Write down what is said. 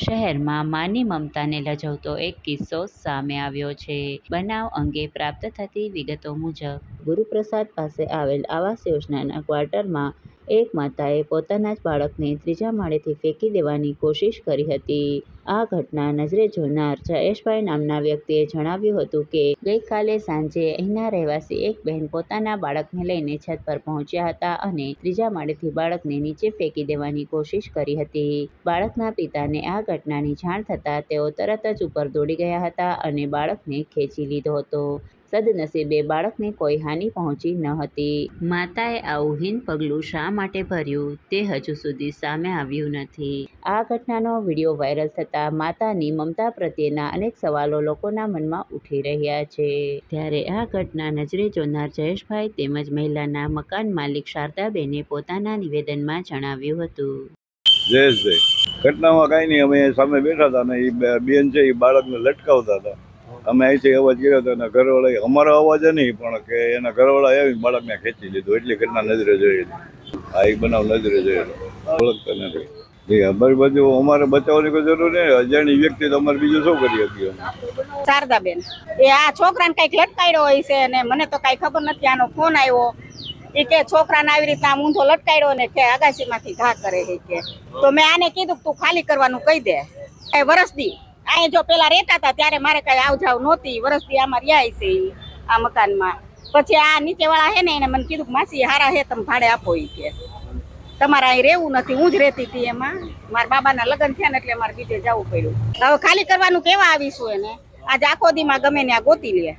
શહેરમાં માની મમતાને લજવતો એક કિસ્સો સામે આવ્યો છે. બનાવ અંગે પ્રાપ્ત થતી વિગતો મુજબ ગુરુપ્રસાદ પાસે આવેલ આવાસ યોજનાના ક્વાર્ટરમાં એક માતાએ પોતાના જ બાળકને ત્રીજા માળેથી ફેંકી દેવાની કોશિશ કરી હતી. આ ઘટના નજરે જોનાર જયેશભાઈ નામના વ્યક્તિએ જણાવ્યું હતું કે ગઈકાલે સાંજે અહીંના રહેવાસી એક બહેન પોતાના બાળકને લઈને છત પર પહોંચ્યા હતા અને ત્રીજા માળેથી બાળકને નીચે ફેંકી દેવાની કોશિશ કરી હતી. બાળકના પિતાને આ ઘટનાની જાણ થતાં તેઓ તરત જ ઉપર દોડી ગયા હતા અને બાળકને ખેંચી લીધો હતો. સદનસીબે બાળકને કોઈ હાનિ પહોંચી ન હતી. માતાએ આવું હીન પગલું શા માટે ભર્યું તે હજુ સુધી સામે આવ્યું નથી. આ ઘટનાનો વિડીયો વાયરલ થતાં માતાની મમતા પ્રત્યેના અનેક સવાલો લોકોના મનમાં ઉઠી રહ્યા છે. ત્યારે આ ઘટના નજરે જોનાર જયેશભાઈ તેમજ મહિલાના મકાન માલિક શારદાબેને પોતાના નિવેદનમાં જણાવ્યું હતું. જયેશભાઈ, ઘટનામાં કાંઈ નહીં, અમે સામે બેઠા હતા ને એ બેન છે એ બાળકને લટકાવતા હતા. અમે અહીંથી અવાજ કર્યો હતો અને ઘરવાળાએ અમારો અવાજ નહીં પણ કે એના ઘરવાળા આવીને બાળકને ખેંચી લીધું. એટલી ઘટના નજરે જોયેલી. આ એક બનાવ નજરે જોયેલો. ઓળખતા નથી. અમારી બાજુ અમારે બચાવવાની કોઈ જરૂર નહીં. અજાણી વ્યક્તિ તો અમારે બીજું શું કરી શકીએ? શારદાબેન, એ આ છોકરાને કઈક લટકાડ્યો હોય છે ને મને તો કઈ ખબર નથી. આનો ફોન આવ્યો એ કે છોકરાને આવી રીતના ઊંધો લટકાડ્યો ને કે અગાસીમાંથી ઘા કરે છે કે. તો મેં આને કીધું તું ખાલી કરવાનું કહી દે. એ વરસદી આ જો પેલા રહેતા હતા ત્યારે મારે કઈ આવ જાવ નહોતી. વરસદી આમાં રહ્યા છે આ મકાનમાં. પછી આ નીચે વાળા હે ને એને મને કીધું માસી હારા હે તમે ભાડે આપો ઈ કે. તમારે અહીં રહેવું નથી. હું જ રહેતી હતી એમાં. મારા બાબાના લગ્ન થયા ને એટલે મારે બીજે જવું પડ્યું. હવે ખાલી કરવાનું કેવા આવીશું એને? આજે આખો દી માં ગમે ને આ ગોતી લે.